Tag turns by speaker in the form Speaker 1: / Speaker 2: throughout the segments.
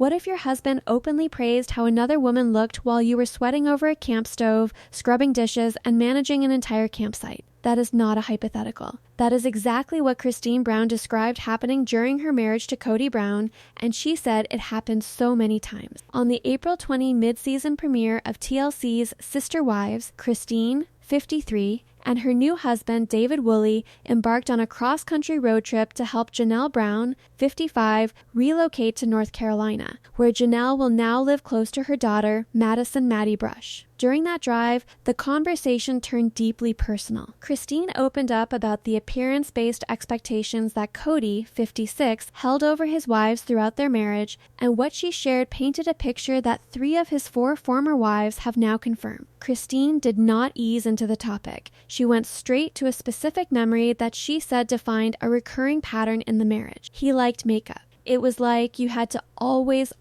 Speaker 1: What if your husband openly praised how another woman looked while you were sweating over a camp stove, scrubbing dishes, and managing an entire campsite? That is not a hypothetical. That is exactly what Christine Brown described happening during her marriage to Kody Brown, and she said it happened so many times. On the April 20 mid-season premiere of TLC's Sister Wives, Christine, 53, and her new husband, David Woolley, embarked on a cross-country road trip to help Janelle Brown, 55, relocate to North Carolina, where Janelle will now live close to her daughter, Madison Maddie Brush. During that drive, the conversation turned deeply personal. Christine opened up about the appearance-based expectations that Kody, 56, held over his wives throughout their marriage, and what she shared painted a picture that 3 of his 4 former wives have now confirmed. Christine did not ease into the topic. She went straight to a specific memory that she said defined a recurring pattern in the marriage. He liked makeup. It was like you had to always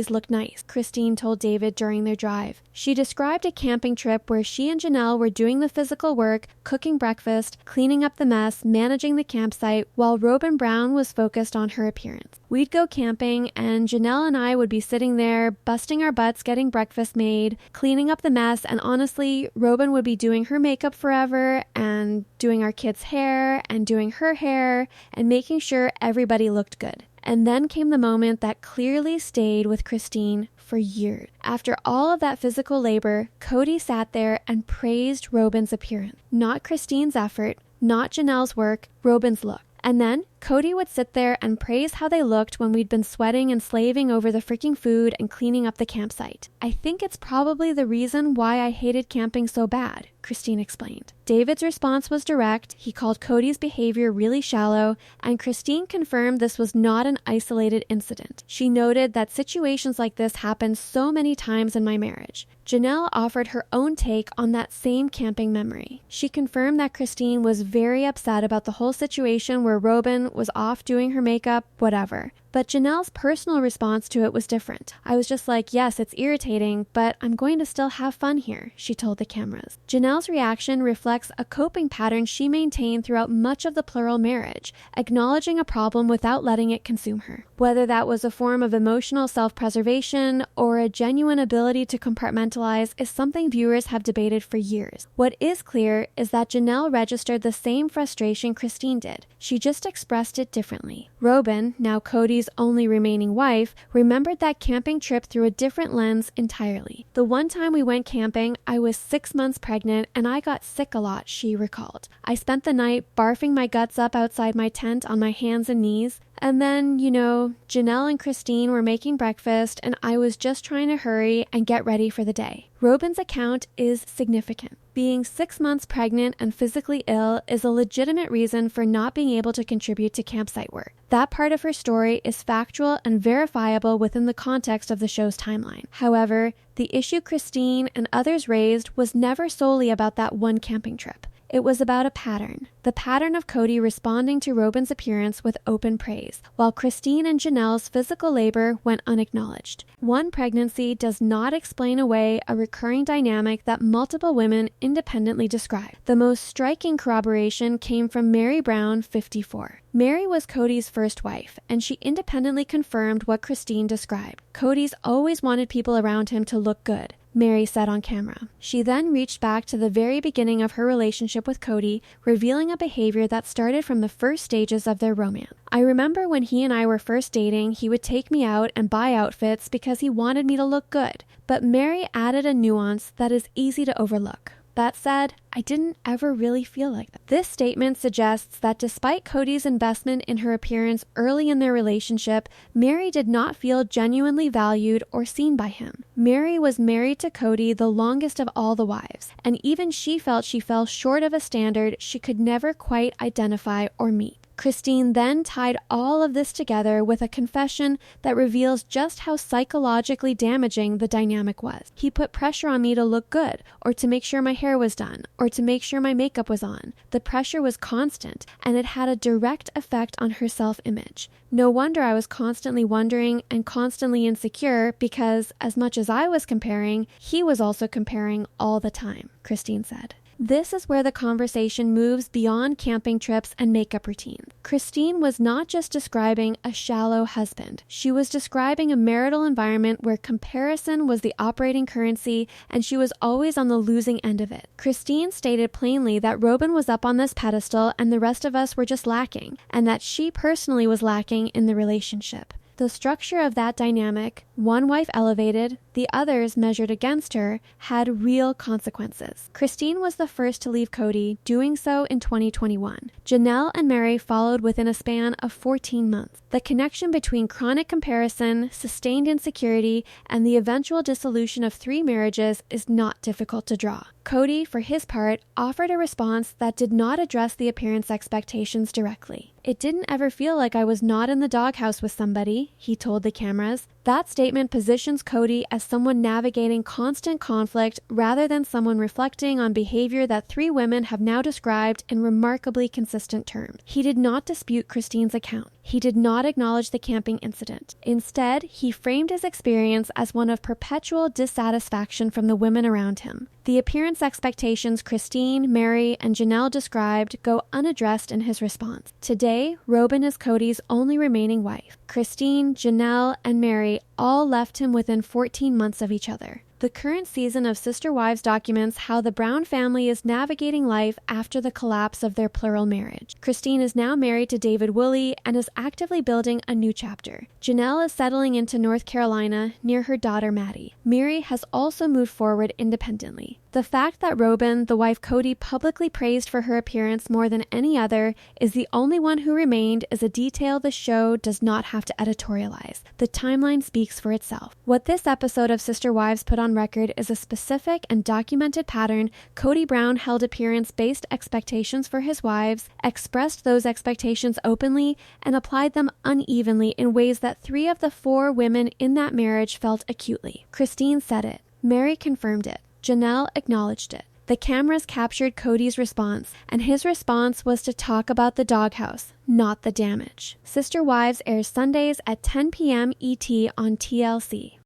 Speaker 1: look nice, Christine told David during their drive. She described a camping trip where she and Janelle were doing the physical work, cooking breakfast, cleaning up the mess, managing the campsite, while Robin Brown was focused on her appearance. We'd go camping, and Janelle and I would be sitting there, busting our butts getting breakfast made, cleaning up the mess, and honestly, Robin would be doing her makeup forever, and doing our kids' hair, and doing her hair, and making sure everybody looked good. And then came the moment that clearly stayed with Christine for years. After all of that physical labor, Kody sat there and praised Robin's appearance. Not Christine's effort, not Janelle's work, Robin's look. And then Kody would sit there and praise how they looked when we'd been sweating and slaving over the freaking food and cleaning up the campsite. I think it's probably the reason why I hated camping so bad, Christine explained. David's response was direct. He called Kody's behavior really shallow, and Christine confirmed this was not an isolated incident. She noted that situations like this happened so many times in my marriage. Janelle offered her own take on that same camping memory. She confirmed that Christine was very upset about the whole situation where Robin was off doing her makeup, whatever. But Janelle's personal response to it was different. I was just like, yes, it's irritating, but I'm going to still have fun here, she told the cameras. Janelle's reaction reflects a coping pattern she maintained throughout much of the plural marriage, acknowledging a problem without letting it consume her. Whether that was a form of emotional self-preservation or a genuine ability to compartmentalize is something viewers have debated for years. What is clear is that Janelle registered the same frustration Christine did. She just expressed it differently. Robin, now Kody's only remaining wife, remembered that camping trip through a different lens entirely. The one time we went camping, I was 6 months pregnant and I got sick a lot, she recalled. I spent the night barfing my guts up outside my tent on my hands and knees. And then, Janelle and Christine were making breakfast and I was just trying to hurry and get ready for the day. Robin's account is significant. Being 6 months pregnant and physically ill is a legitimate reason for not being able to contribute to campsite work. That part of her story is factual and verifiable within the context of the show's timeline. However, the issue Christine and others raised was never solely about that one camping trip. It was about a pattern. The pattern of Kody responding to Robin's appearance with open praise, while Christine and Janelle's physical labor went unacknowledged. One pregnancy does not explain away a recurring dynamic that multiple women independently describe. The most striking corroboration came from Mary Brown, 54. Mary was Kody's first wife, and she independently confirmed what Christine described. Kody's always wanted people around him to look good, Mary said on camera. She then reached back to the very beginning of her relationship with Kody, revealing a behavior that started from the first stages of their romance. I remember when he and I were first dating, he would take me out and buy outfits because he wanted me to look good. But Mary added a nuance that is easy to overlook. That said, I didn't ever really feel like that. This statement suggests that despite Kody's investment in her appearance early in their relationship, Mary did not feel genuinely valued or seen by him. Mary was married to Kody the longest of all the wives, and even she felt she fell short of a standard she could never quite identify or meet. Christine then tied all of this together with a confession that reveals just how psychologically damaging the dynamic was. He put pressure on me to look good, or to make sure my hair was done, or to make sure my makeup was on. The pressure was constant, and it had a direct effect on her self-image. No wonder I was constantly wondering and constantly insecure because, as much as I was comparing, he was also comparing all the time, Christine said. This is where the conversation moves beyond camping trips and makeup routines. Christine was not just describing a shallow husband. She was describing a marital environment where comparison was the operating currency and she was always on the losing end of it. Christine stated plainly that Robin was up on this pedestal and the rest of us were just lacking, and that she personally was lacking in the relationship. The structure of that dynamic, one wife elevated, the others measured against her, had real consequences. Christine was the first to leave Kody, doing so in 2021. Janelle and Mary followed within a span of 14 months. The connection between chronic comparison, sustained insecurity, and the eventual dissolution of 3 marriages is not difficult to draw. Kody, for his part, offered a response that did not address the appearance expectations directly. "It didn't ever feel like I was not in the doghouse with somebody," he told the cameras. That statement positions Kody as someone navigating constant conflict rather than someone reflecting on behavior that 3 women have now described in remarkably consistent terms. He did not dispute Christine's account. He did not acknowledge the camping incident. Instead, he framed his experience as one of perpetual dissatisfaction from the women around him. The appearance expectations Christine, Mary, and Janelle described go unaddressed in his response. Today, Robin is Kody's only remaining wife. Christine, Janelle, and Mary all left him within 14 months of each other. The current season of Sister Wives documents how the Brown family is navigating life after the collapse of their plural marriage. Christine is now married to David Woolley and is actively building a new chapter. Janelle is settling into North Carolina near her daughter Maddie. Mary has also moved forward independently. The fact that Robin, the wife Kody publicly praised for her appearance more than any other, is the only one who remained is a detail the show does not have to editorialize. The timeline speaks for itself. What this episode of Sister Wives put on record is a specific and documented pattern. Kody Brown held appearance-based expectations for his wives, expressed those expectations openly, and applied them unevenly in ways that 3 of the 4 women in that marriage felt acutely. Christine said it. Mary confirmed it. Janelle acknowledged it. The cameras captured Kody's response, and his response was to talk about the doghouse, not the damage. Sister Wives airs Sundays at 10 p.m. ET on TLC.